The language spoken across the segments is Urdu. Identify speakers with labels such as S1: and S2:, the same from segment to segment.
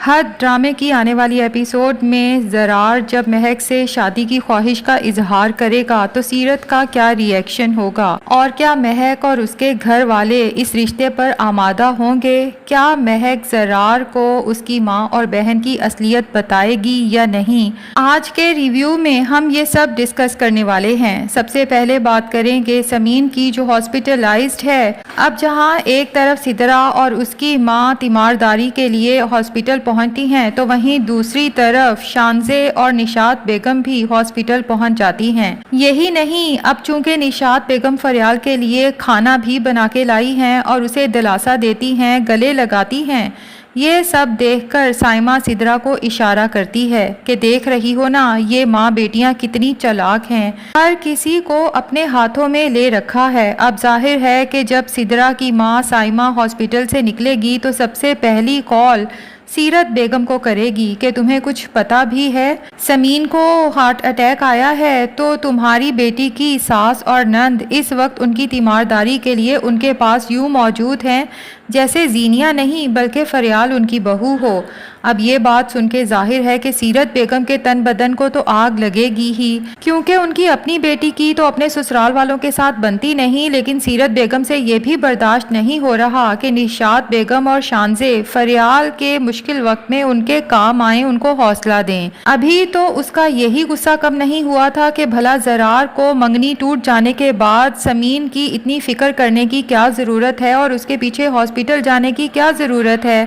S1: حد ڈرامے کی آنے والی ایپیسوڈ میں زرار جب مہک سے شادی کی خواہش کا اظہار کرے گا تو سیرت کا کیا ری ایکشن ہوگا، اور کیا مہک اور اس کے گھر والے اس رشتے پر آمادہ ہوں گے؟ کیا مہک زرار کو اس کی ماں اور بہن کی اصلیت بتائے گی یا نہیں؟ آج کے ریویو میں ہم یہ سب ڈسکس کرنے والے ہیں۔ سب سے پہلے بات کریں گے سمین کی، جو ہاسپٹلائزڈ ہے۔ اب جہاں ایک طرف سدرا اور اس کی ماں تیمارداری کے لیے ہاسپٹل پہنچتی ہیں تو وہیں دوسری طرف شانزے اور نشاط بیگم بھی ہاسپٹل پہنچ جاتی ہیں۔ یہی نہیں، اب چونکہ نشاط بیگم فریال کے لیے کھانا بھی بنا کے لائی ہیں اور اسے دلاسا دیتی ہیں، گلے لگاتی ہیں۔ یہ سب دیکھ کر سائمہ سدرا کو اشارہ کرتی ہے کہ دیکھ رہی ہو نا، یہ ماں بیٹیاں کتنی چالاک ہیں، ہر کسی کو اپنے ہاتھوں میں لے رکھا ہے۔ اب ظاہر ہے کہ جب سدرا کی ماں سائمہ ہاسپٹل سے نکلے گی تو سب سے پہلی کال سیرت بیگم کو کرے گی کہ تمہیں کچھ پتہ بھی ہے؟ سمین کو ہارٹ اٹیک آیا ہے تو تمہاری بیٹی کی ساس اور نند اس وقت ان کی تیمارداری کے لیے ان کے پاس یوں موجود ہیں جیسے زینیا نہیں بلکہ فریال ان کی بہو ہو۔ اب یہ بات سن کے ظاہر ہے کہ سیرت بیگم کے تن بدن کو تو آگ لگے گی ہی، کیونکہ ان کی اپنی بیٹی کی تو اپنے سسرال والوں کے ساتھ بنتی نہیں، لیکن سیرت بیگم سے یہ بھی برداشت نہیں ہو رہا کہ نشاط بیگم اور شانزے فریال کے مشکل وقت میں ان کے کام آئیں، ان کو حوصلہ دیں۔ ابھی تو اس کا یہی غصہ کم نہیں ہوا تھا کہ بھلا زرار کو منگنی ٹوٹ جانے کے بعد سمین کی اتنی فکر کرنے کی کیا ضرورت ہے اور اس کے پیچھے ہاسپٹل جانے کی کیا ضرورت ہے؟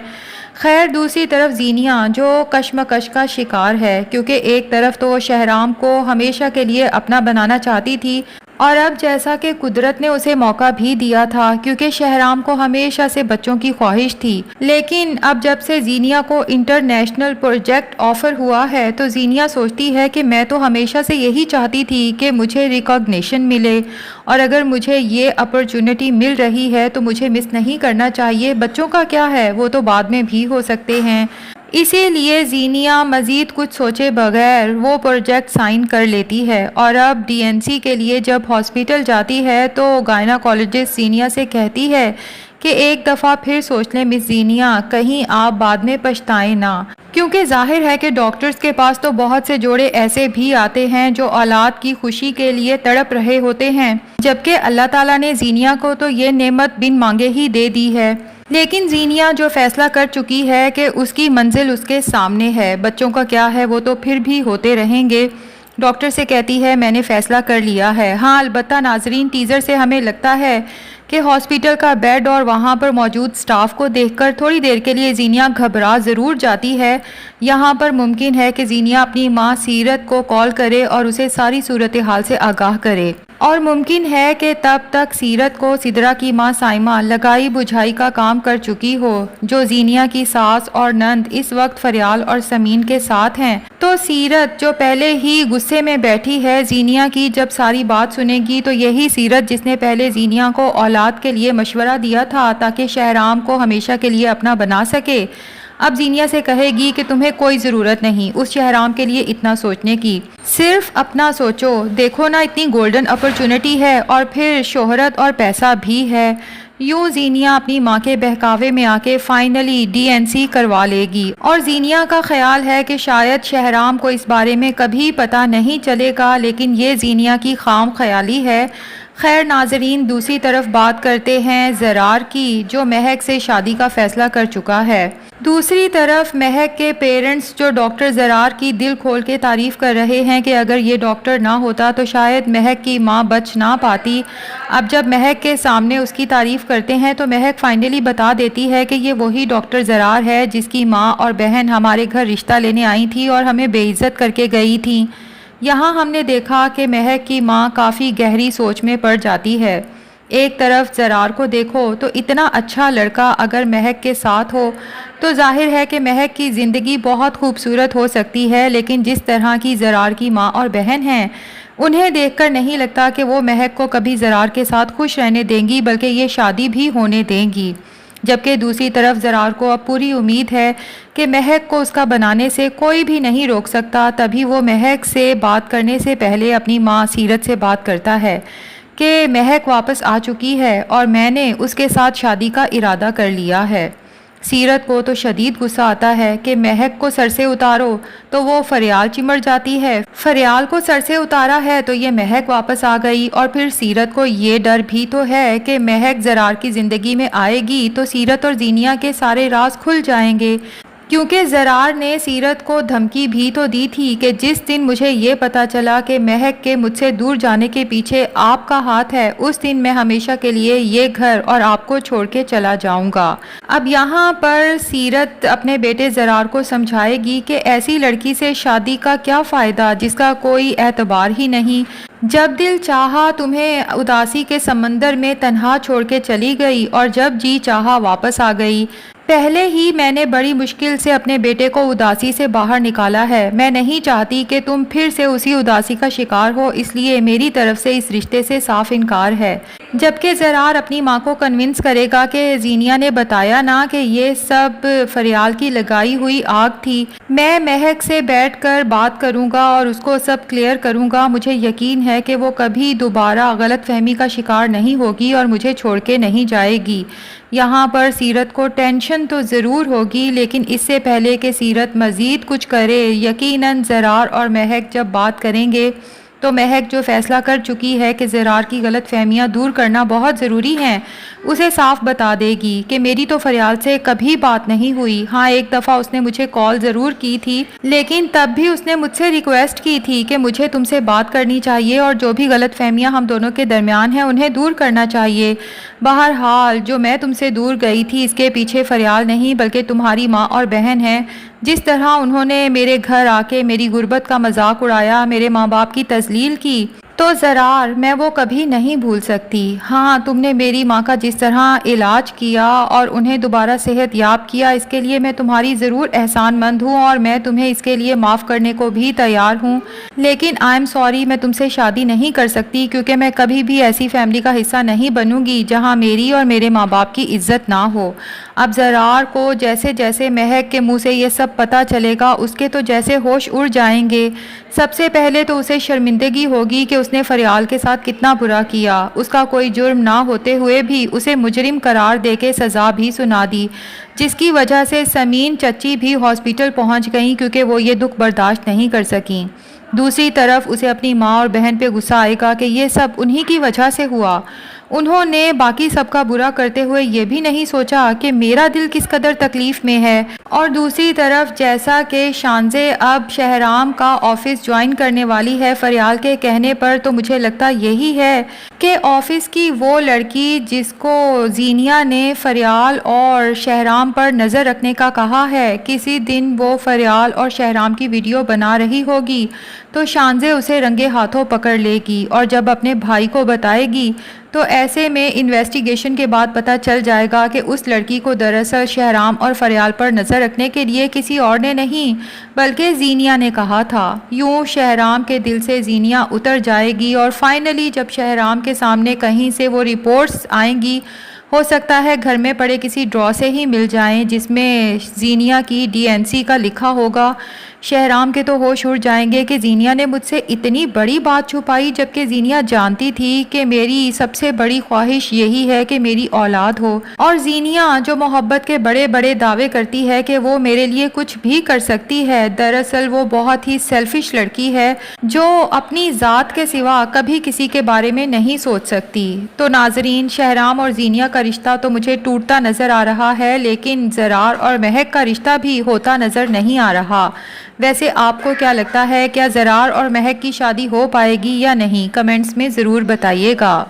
S1: خیر، دوسری طرف زینیا جو کشمکش کا شکار ہے، کیونکہ ایک طرف تو وہ شہرام کو ہمیشہ کے لیے اپنا بنانا چاہتی تھی، اور اب جیسا کہ قدرت نے اسے موقع بھی دیا تھا کیونکہ شہرام کو ہمیشہ سے بچوں کی خواہش تھی، لیکن اب جب سے زینیا کو انٹرنیشنل پروجیکٹ آفر ہوا ہے تو زینیا سوچتی ہے کہ میں تو ہمیشہ سے یہی چاہتی تھی کہ مجھے ریکگنیشن ملے، اور اگر مجھے یہ اپرچونٹی مل رہی ہے تو مجھے مس نہیں کرنا چاہیے۔ بچوں کا کیا ہے، وہ تو بعد میں بھی ہو سکتے ہیں۔ اسی لیے زینیا مزید کچھ سوچے بغیر وہ پروجیکٹ سائن کر لیتی ہے، اور اب ڈی این سی کے لیے جب ہاسپٹل جاتی ہے تو گائناکالوجسٹ زینیا سے کہتی ہے کہ ایک دفعہ پھر سوچ لیں مس زینیا، کہیں آپ بعد میں پچھتائیں نہ، کیونکہ ظاہر ہے کہ ڈاکٹرز کے پاس تو بہت سے جوڑے ایسے بھی آتے ہیں جو اولاد کی خوشی کے لیے تڑپ رہے ہوتے ہیں، جبکہ اللہ تعالیٰ نے زینیا کو تو یہ نعمت بن مانگے ہی دے دی ہے۔ لیکن زینیا جو فیصلہ کر چکی ہے کہ اس کی منزل اس کے سامنے ہے، بچوں کا کیا ہے، وہ تو پھر بھی ہوتے رہیں گے۔ ڈاکٹر سے کہتی ہے میں نے فیصلہ کر لیا ہے۔ ہاں البتہ ناظرین، ٹیزر سے ہمیں لگتا ہے کہ ہاسپٹل کا بیڈ اور وہاں پر موجود سٹاف کو دیکھ کر تھوڑی دیر کے لیے زینیا گھبرا ضرور جاتی ہے۔ یہاں پر ممکن ہے کہ زینیا اپنی ماں سیرت کو کال کرے اور اسے ساری صورتحال سے آگاہ کرے، اور ممکن ہے کہ تب تک سیرت کو سدرا کی ماں سائمہ لگائی بجھائی کا کام کر چکی ہو، جو زینیا کی ساس اور نند اس وقت فریال اور سمین کے ساتھ ہیں۔ تو سیرت جو پہلے ہی غصے میں بیٹھی ہے، زینیا کی جب ساری بات سنے گی تو یہی سیرت جس نے پہلے زینیا کو اولاد کے لیے مشورہ دیا تھا تاکہ شہرام کو ہمیشہ کے لیے اپنا بنا سکے، اب زینیا سے کہے گی کہ تمہیں کوئی ضرورت نہیں اس شہرام کے لیے اتنا سوچنے کی، صرف اپنا سوچو، دیکھو نا اتنی گولڈن اپرچونٹی ہے اور پھر شہرت اور پیسہ بھی ہے۔ یوں زینیا اپنی ماں کے بہکاوے میں آ کے فائنلی ڈی این سی کروا لے گی، اور زینیا کا خیال ہے کہ شاید شہرام کو اس بارے میں کبھی پتہ نہیں چلے گا، لیکن یہ زینیا کی خام خیالی ہے۔ خیر ناظرین، دوسری طرف بات کرتے ہیں زرار کی، جو مہک سے شادی کا فیصلہ کر چکا ہے۔ دوسری طرف مہک کے پیرنٹس جو ڈاکٹر زرار کی دل کھول کے تعریف کر رہے ہیں کہ اگر یہ ڈاکٹر نہ ہوتا تو شاید مہک کی ماں بچ نہ پاتی۔ اب جب مہک کے سامنے اس کی تعریف کرتے ہیں تو مہک فائنلی بتا دیتی ہے کہ یہ وہی ڈاکٹر زرار ہے جس کی ماں اور بہن ہمارے گھر رشتہ لینے آئی تھی اور ہمیں بے عزت کر کے گئی تھیں۔ یہاں ہم نے دیکھا کہ مہک کی ماں کافی گہری سوچ میں پڑ جاتی ہے۔ ایک طرف زرار کو دیکھو تو اتنا اچھا لڑکا اگر مہک کے ساتھ ہو تو ظاہر ہے کہ مہک کی زندگی بہت خوبصورت ہو سکتی ہے، لیکن جس طرح کی زرار کی ماں اور بہن ہیں انہیں دیکھ کر نہیں لگتا کہ وہ مہک کو کبھی زرار کے ساتھ خوش رہنے دیں گی، بلکہ یہ شادی بھی ہونے دیں گی۔ جبکہ دوسری طرف زرار کو اب پوری امید ہے کہ مہک کو اس کا بنانے سے کوئی بھی نہیں روک سکتا، تبھی وہ مہک سے بات کرنے سے پہلے اپنی ماں سیرت سے بات کرتا ہے کہ مہک واپس آ چکی ہے اور میں نے اس کے ساتھ شادی کا ارادہ کر لیا ہے۔ سیرت کو تو شدید غصہ آتا ہے کہ مہک کو سر سے اتارو تو وہ فریال چمٹ جاتی ہے، فریال کو سر سے اتارا ہے تو یہ مہک واپس آ گئی، اور پھر سیرت کو یہ ڈر بھی تو ہے کہ مہک زرار کی زندگی میں آئے گی تو سیرت اور زینیہ کے سارے راز کھل جائیں گے، کیونکہ زرار نے سیرت کو دھمکی بھی تو دی تھی کہ جس دن مجھے یہ پتا چلا کہ مہک کے مجھ سے دور جانے کے پیچھے آپ کا ہاتھ ہے، اس دن میں ہمیشہ کے لیے یہ گھر اور آپ کو چھوڑ کے چلا جاؤں گا۔ اب یہاں پر سیرت اپنے بیٹے زرار کو سمجھائے گی کہ ایسی لڑکی سے شادی کا کیا فائدہ جس کا کوئی اعتبار ہی نہیں، جب دل چاہا تمہیں اداسی کے سمندر میں تنہا چھوڑ کے چلی گئی اور جب جی چاہا واپس آ گئی۔ پہلے ہی میں نے بڑی مشکل سے اپنے بیٹے کو اداسی سے باہر نکالا ہے، میں نہیں چاہتی کہ تم پھر سے اسی اداسی کا شکار ہو، اس لیے میری طرف سے اس رشتے سے صاف انکار ہے۔ جبکہ زرار اپنی ماں کو کنونس کرے گا کہ زینیہ نے بتایا نا کہ یہ سب فریال کی لگائی ہوئی آگ تھی، میں مہک سے بیٹھ کر بات کروں گا اور اس کو سب کلیئر کروں گا، مجھے یقین ہے کہ وہ کبھی دوبارہ غلط فہمی کا شکار نہیں ہوگی اور مجھے چھوڑ کے نہیں جائے گی۔ یہاں پر سیرت کو ٹینشن تو ضرور ہوگی، لیکن اس سے پہلے کہ سیرت مزید کچھ کرے، یقیناً زرار اور مہک جب بات کریں گے تو مہک جو فیصلہ کر چکی ہے کہ زرار کی غلط فہمیاں دور کرنا بہت ضروری ہیں، اسے صاف بتا دے گی کہ میری تو فریال سے کبھی بات نہیں ہوئی، ہاں ایک دفعہ اس نے مجھے کال ضرور کی تھی، لیکن تب بھی اس نے مجھ سے ریکویسٹ کی تھی کہ مجھے تم سے بات کرنی چاہیے اور جو بھی غلط فہمیاں ہم دونوں کے درمیان ہیں انہیں دور کرنا چاہیے۔ بہرحال جو میں تم سے دور گئی تھی اس کے پیچھے فریال نہیں بلکہ تمہاری ماں اور بہن ہیں، جس طرح انہوں نے میرے گھر آ کے میری غربت کا مذاق اڑایا، میرے ماں باپ کی تذلیل کی، تو زرار میں وہ کبھی نہیں بھول سکتی۔ ہاں تم نے میری ماں کا جس طرح علاج کیا اور انہیں دوبارہ صحت یاب کیا، اس کے لیے میں تمہاری ضرور احسان مند ہوں اور میں تمہیں اس کے لیے معاف کرنے کو بھی تیار ہوں، لیکن آئی ایم سوری میں تم سے شادی نہیں کر سکتی کیونکہ میں کبھی بھی ایسی فیملی کا حصہ نہیں بنوں گی جہاں میری اور میرے ماں باپ کی عزت نہ ہو۔ اب زرار کو جیسے جیسے مہک کے منہ سے یہ سب پتہ چلے گا اس کے تو جیسے ہوش اڑ جائیں گے۔ سب سے پہلے تو اسے شرمندگی ہوگی کہ اس نے فریال کے ساتھ کتنا برا کیا، اس کا کوئی جرم نہ ہوتے ہوئے بھی اسے مجرم قرار دے کے سزا بھی سنا دی، جس کی وجہ سے سمین چچی بھی ہاسپٹل پہنچ گئیں کیونکہ وہ یہ دکھ برداشت نہیں کر سکیں۔ دوسری طرف اسے اپنی ماں اور بہن پہ غصہ آئے گا کہ یہ سب انہی کی وجہ سے ہوا، انہوں نے باقی سب کا برا کرتے ہوئے یہ بھی نہیں سوچا کہ میرا دل کس قدر تکلیف میں ہے۔ اور دوسری طرف جیسا کہ شانزے اب شہرام کا آفس جوائن کرنے والی ہے فریال کے کہنے پر، تو مجھے لگتا یہی ہے کہ آفس کی وہ لڑکی جس کو زینیہ نے فریال اور شہرام پر نظر رکھنے کا کہا ہے، کسی دن وہ فریال اور شہرام کی ویڈیو بنا رہی ہوگی تو شانزے اسے رنگے ہاتھوں پکڑ لے گی اور جب اپنے بھائی کو بتائے گی تو ایسے میں انویسٹیگیشن کے بعد پتہ چل جائے گا کہ اس لڑکی کو دراصل شہرام اور فریال پر نظر رکھنے کے لیے کسی اور نے نہیں بلکہ زینیہ نے کہا تھا۔ یوں شہرام کے دل سے زینیہ اتر جائے گی اور فائنلی جب شہرام کے سامنے کہیں سے وہ رپورٹس آئیں گی، ہو سکتا ہے گھر میں پڑے کسی ڈرا سے ہی مل جائیں جس میں زینیہ کی DNC کا لکھا ہوگا، شہرام کے تو ہوش اڑ جائیں گے کہ زینیہ نے مجھ سے اتنی بڑی بات چھپائی، جبکہ زینیہ جانتی تھی کہ میری سب سے بڑی خواہش یہی ہے کہ میری اولاد ہو، اور زینیہ جو محبت کے بڑے بڑے دعوے کرتی ہے کہ وہ میرے لیے کچھ بھی کر سکتی ہے، دراصل وہ بہت ہی سیلفش لڑکی ہے جو اپنی ذات کے سوا کبھی کسی کے بارے میں نہیں سوچ سکتی۔ تو ناظرین، شہرام اور زینیہ کا رشتہ تو مجھے ٹوٹتا نظر آ رہا ہے، لیکن زرار اور مہک کا رشتہ بھی ہوتا نظر نہیں آ رہا۔ ویسے آپ کو کیا لگتا ہے، کیا زرار اور مہک کی شادی ہو پائے گی یا نہیں؟ کمنٹس میں ضرور بتائیے گا۔